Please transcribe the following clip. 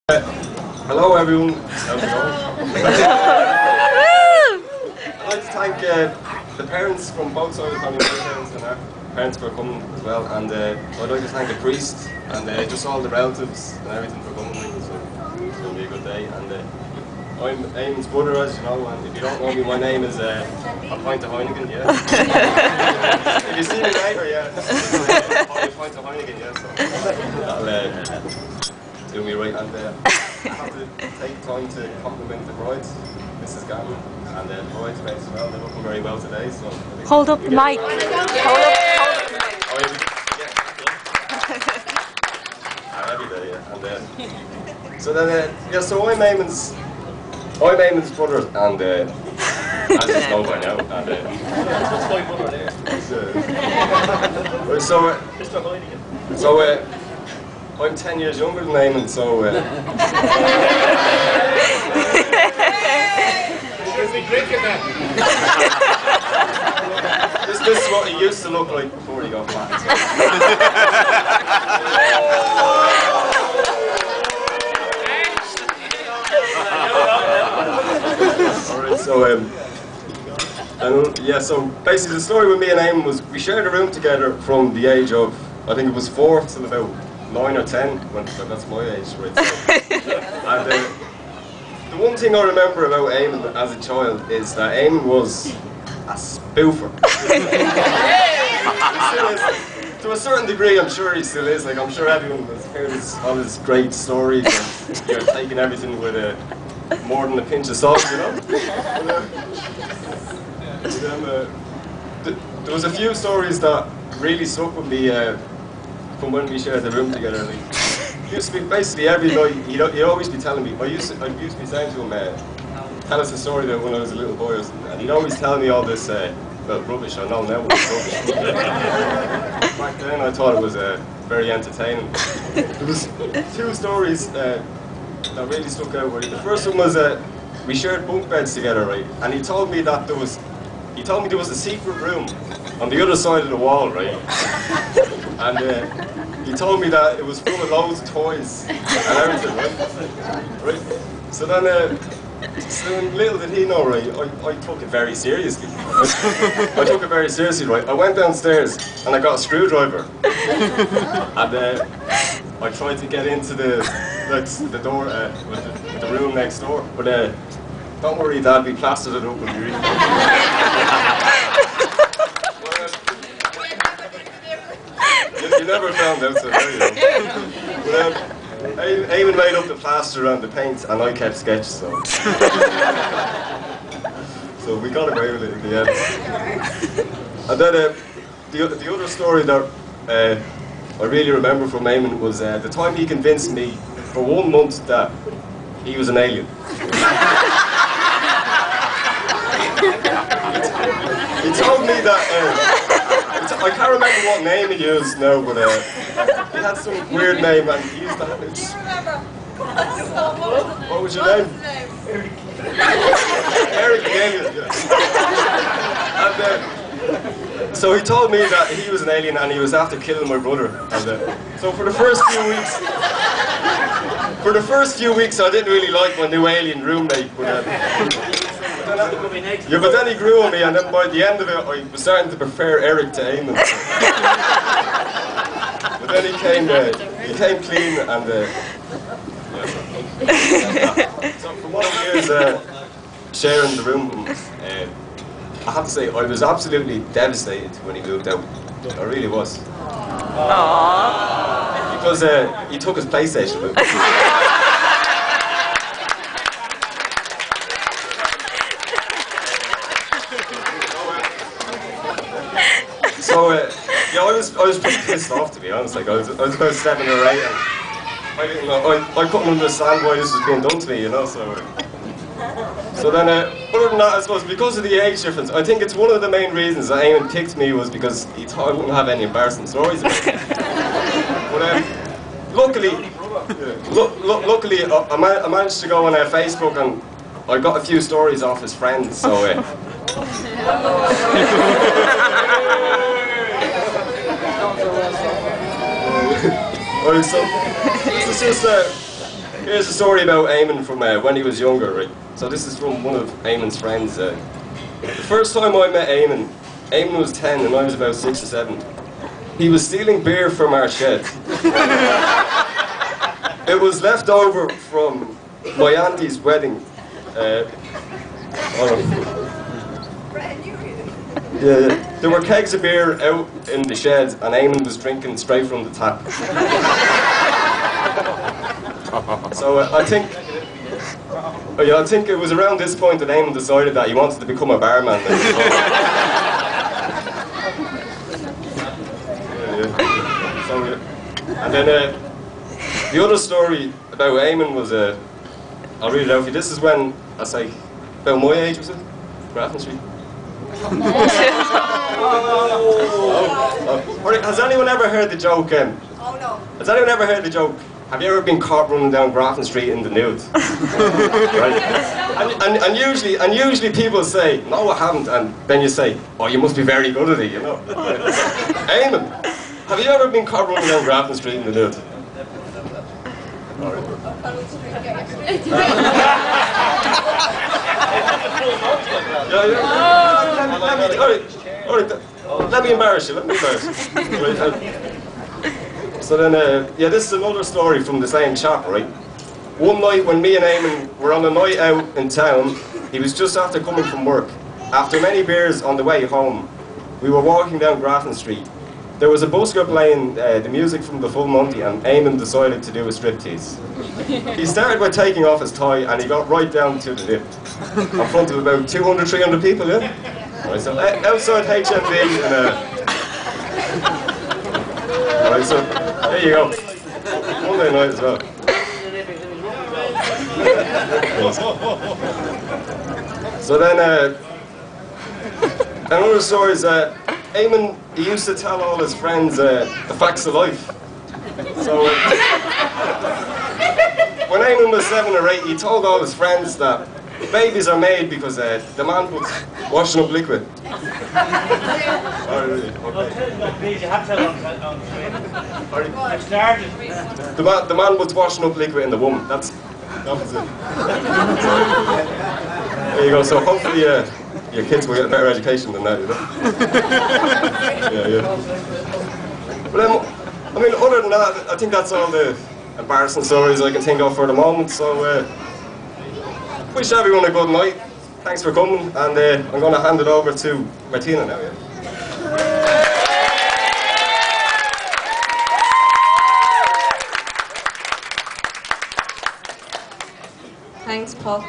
Hello everyone. How's it going? I'd like to thank the parents from both sides of Connie, my parents and our parents for coming as well, and I'd like to thank the priest and just all the relatives and everything for coming. So it's going to be a good day. And I'm Eamon's brother, as you know, and if you don't know me, my name is a pint of Heineken, yeah. If you see me later, yeah, a pint of Heineken, yeah. So it's going to be right. And I have to take time to compliment the brides, Mrs. Gatton, and the bridesmaids as well. They're looking very well today. So hold up the mic. Hold up the mic. Oh, yeah. Every day, yeah. And so then, yeah. So I'm Eamon's brother, and as you know by now, and That's my brother there. so I'm 10 years younger than Eamon, so Is he drinking that? this is what he used to look like before he got fat. Alright, so yeah, so basically the story with me and Eamon was we shared a room together from the age of, I think it was 4 till about 9 or 10, when that's my age, right? So, and the one thing I remember about Eamon as a child is that Eamon was a spoofer. He still is. To a certain degree, I'm sure he still is. Like, I'm sure everyone has heard all his great stories, and you're taking everything with more than a pinch of salt, you know? There was a few stories that really stuck with me from when we shared the room together. Like, he used to be, basically every night, he'd always be telling me, I used to be saying to him, tell us a story about when I was a little boy or something, and he'd always tell me all this, well, rubbish. I know now what it's rubbish. Back then I thought it was very entertaining. There was 2 stories that really stuck out. Right? The first one was we shared bunk beds together, right? And he told me that there was a secret room on the other side of the wall, right? And he told me that it was full of loads of toys and everything, right? So then, little did he know, right? I took it very seriously. I took it very seriously, right? I went downstairs and I got a screwdriver, and I tried to get into the door with the room next door, but don't worry, Dad, we plastered it up when we reached. You never found out, so there you go. But, Eamon made up the plaster and the paint, and I kept sketch, so we got away with it in the end. And then the other story that I really remember from Eamon was the time he convinced me for 1 month that he was an alien. He told me that. I can't remember what name he used now, but he had some weird name, and he used to have it. What was your name? Eric Alien, yeah. And so he told me that he was an alien and he was after killing my brother. And so for the first few weeks, I didn't really like my new alien roommate. But then he grew on me, and then by the end of it, I was starting to prefer Eric to Eamon. But then he came clean, and so for 1 year sharing the room, I have to say I was absolutely devastated when he moved out. I really was. Aww. Because he took his PlayStation with him. So yeah, I was pretty pissed off, to be honest. Like I was about 7 or 8, and I couldn't understand why this was being done to me, you know. So then, other than that, I suppose because of the age difference, I think it's one of the main reasons that Eamon picked me was because he thought I wouldn't have any embarrassing stories about me. But luckily, I managed to go on Facebook, and I got a few stories off his friends. So. Alright, so this is just Here's a story about Eamon from when he was younger, right? So this is from one of Eamon's friends. The first time I met Eamon, Eamon was 10 and I was about 6 or 7. He was stealing beer from our shed. It was left over from my auntie's wedding. Yeah, there were kegs of beer out in the shed and Eamon was drinking straight from the tap. So I think it was around this point that Eamon decided that he wanted to become a barman. So, and then the other story about Eamon was, I'll read it out for you. This is when, I say, about my age, was it? Grafton Street. Right, has anyone ever heard the joke? Oh no. Has anyone ever heard the joke? Have you ever been caught running down Grafton Street in the nude? Right? And usually people say, no, I haven't, and then you say, oh, you must be very good at it, you know. Eamon, have you ever been caught running down Grafton Street in the nude? Let me embarrass you. Right, so then, yeah, this is another story from the same chap, right? One night when me and Eamon were on a night out in town, he was just after coming from work. After many beers on the way home, we were walking down Grafton Street. There was a busker playing the music from the Full Monty, and Eamon decided to do a striptease. He started by taking off his tie, and he got right down to the lift, in front of about 200, 300 people, yeah? Right, so outside HMV, and right, so there you go. Monday night as well. So then, another story is Eamon, he used to tell all his friends the facts of life. So when Eamon was 7 or 8, he told all his friends that babies are made because the man puts washing up liquid. Oh, really? Okay. The man puts washing up liquid in the woman. That was it. There you go. So hopefully your kids will get a better education than that, you know? Yeah. But I mean, other than that, I think that's all the embarrassing stories I can think of for the moment. So wish everyone a good night. Thanks for coming, and I'm going to hand it over to Martina now. Yeah? Thanks, Paul.